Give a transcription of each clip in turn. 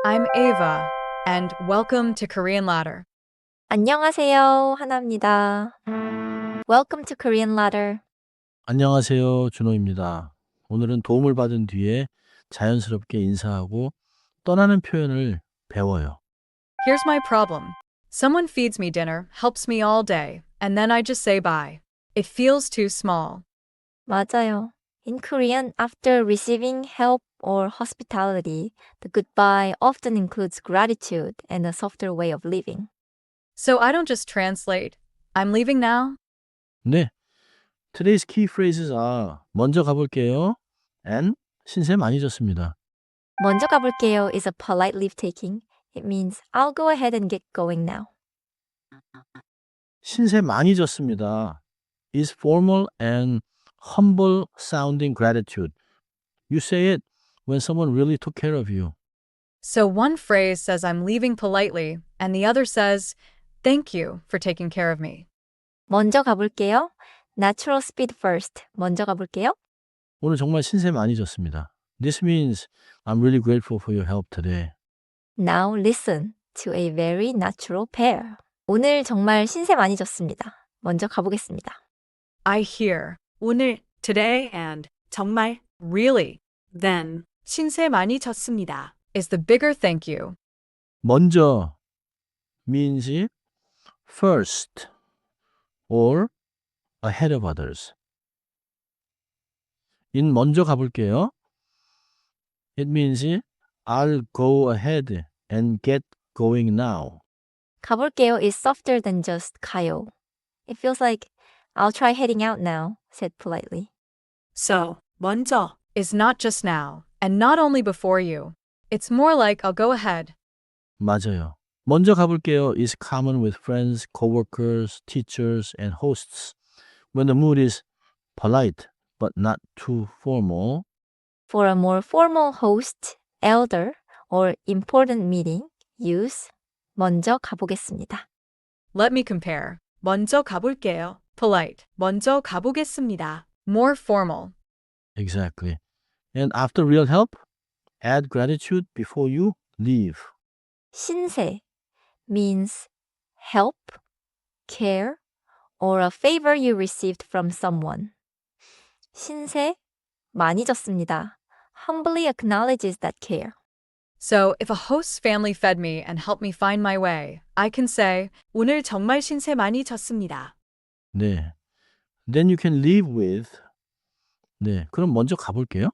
I'm Ava, and welcome to Korean Ladder. 안녕하세요, 하나입니다. Welcome to Korean Ladder. 안녕하세요. 준호입니다. 오늘은 도움을 받은 뒤에 자연스럽게 인사하고 떠나는 표현을 배워요. Here's my problem. Someone feeds me dinner, helps me all day, and then I just say bye. It feels too small. 맞아요. In Korean, after receiving help or hospitality, the goodbye often includes gratitude and a softer way of living. So I don't just translate, I'm leaving now. 네. Today's key phrases are 먼저 가볼게요. and 신세 많이 졌습니다. 먼저 가볼게요 is a polite leave-taking. It means I'll go ahead and get going now. 신세 많이 졌습니다. is formal and humble sounding gratitude. You say it when someone really took care of you. So one phrase says I'm leaving politely, and the other says, thank you for taking care of me. 먼저 가볼게요. Natural speed first. 먼저 가볼게요. 오늘 정말 신세 많이 졌습니다. This means I'm really grateful for your help today. Now listen to a very natural pair. 오늘 정말 신세 많이 졌습니다. 먼저 가보겠습니다. I hear 오늘, today, and 정말, really, then, 신세 많이 졌습니다 is the bigger thank you. 먼저 means first or ahead of others. in 먼저 가볼게요. It means I'll go ahead and get going now. 가볼게요 is softer than just 가요. It feels like I'll try heading out now, said politely. So, 먼저 is not just now, and not only before you. It's more like I'll go ahead. 맞아요. 먼저 가볼게요 is common with friends, coworkers, teachers, and hosts when the mood is polite but not too formal. For a more formal host, elder, or important meeting, use 먼저 가보겠습니다. Let me compare. 먼저 가볼게요. Polite. 먼저 가보겠습니다. More formal. Exactly. And after real help, add gratitude before you leave. 신세 means help, care, or a favor you received from someone. 신세 많이 졌습니다. Humbly acknowledges that care. So, if a host's family fed me and helped me find my way, I can say, 오늘 정말 신세 많이 졌습니다. 네. Then you can leave with. 네. 그럼 먼저 가볼게요.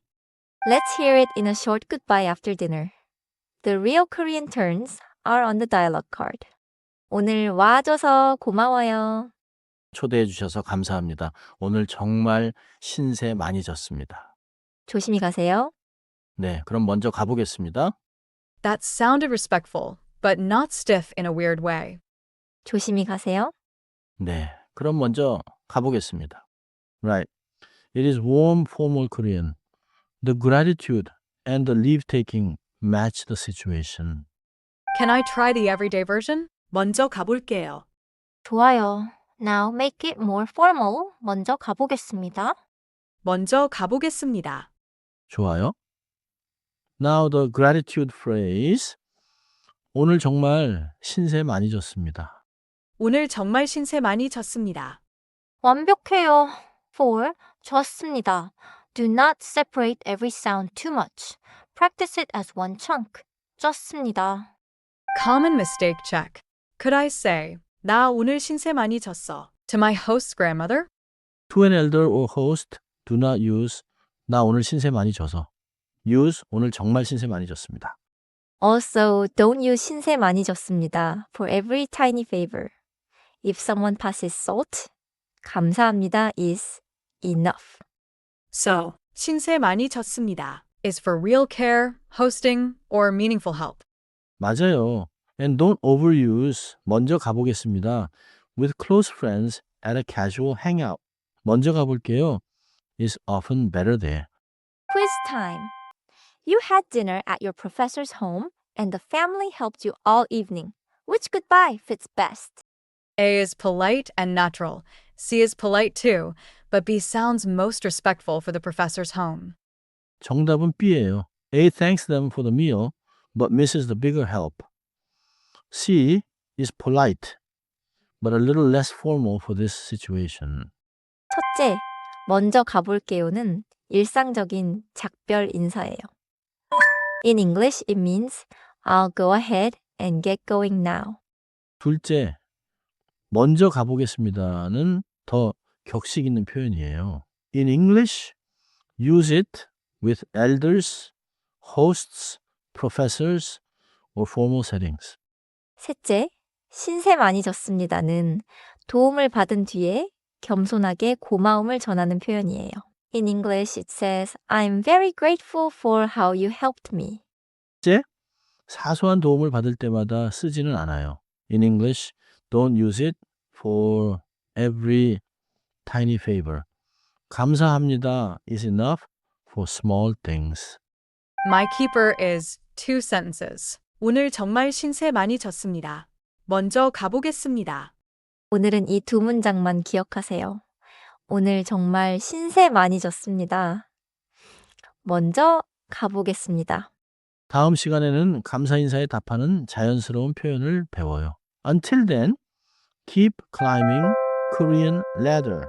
Let's hear it in a short goodbye after dinner. The real Korean turns are on the dialogue card. 오늘 와줘서 고마워요. 초대해 주셔서 감사합니다. 오늘 정말 신세 많이 졌습니다. 조심히 가세요. 네. 그럼 먼저 가보겠습니다. That sounded respectful, but not stiff in a weird way. 조심히 가세요. 네. 그럼 먼저 가보겠습니다. Right. It is warm, formal Korean. The gratitude and the leave-taking match the situation. Can I try the everyday version? 먼저 가볼게요. 좋아요. Now make it more formal. 먼저 가보겠습니다. 먼저 가보겠습니다. 좋아요. Now the gratitude phrase. 오늘 정말 신세 많이 졌습니다. 오늘 정말 신세 많이 졌습니다. 완벽해요. For 졌습니다. Do not separate every sound too much. Practice it as one chunk. 졌습니다. Common mistake check. Could I say, 나 오늘 신세 많이 졌어, to my host's grandmother? To an elder or host, do not use 나 오늘 신세 많이 져서. use 오늘 정말 신세 많이 졌습니다. Also, don't use 신세 많이 졌습니다 for every tiny favor. If someone passes salt, 감사합니다 is enough. So, 신세 많이 졌습니다 is for real care, hosting, or meaningful help. 맞아요. And don't overuse 먼저 가보겠습니다. With close friends at a casual hangout. 먼저 가볼게요 is often better there. Quiz time. You had dinner at your professor's home and the family helped you all evening. Which goodbye fits best? A is polite and natural. C is polite too, but B sounds most respectful for the professor's home. 정답은 B예요. A thanks them for the meal, but misses the bigger help. C is polite, but a little less formal for this situation. 첫째, 먼저 가볼게요는 일상적인 작별 인사예요. In English, it means I'll go ahead and get going now. 둘째, 먼저 가보겠습니다는 더 격식 있는 표현이에요. In English, use it with elders, hosts, professors, or formal settings. 셋째, 신세 많이 졌습니다는 도움을 받은 뒤에 겸손하게 고마움을 전하는 표현이에요. In English, it says, I'm very grateful for how you helped me. 째, 사소한 도움을 받을 때마다 쓰지는 않아요. In English, don't use it for every tiny favor. 감사합니다 is enough for small things. My keeper is 2 sentences. 오늘 정말 신세 많이 졌습니다. 먼저 가보겠습니다. 오늘은 이 두 문장만 기억하세요. 오늘 정말 신세 많이 졌습니다. 먼저 가보겠습니다. 다음 시간에는 감사 인사에 답하는 자연스러운 표현을 배워요. Until then, keep climbing Korean ladder.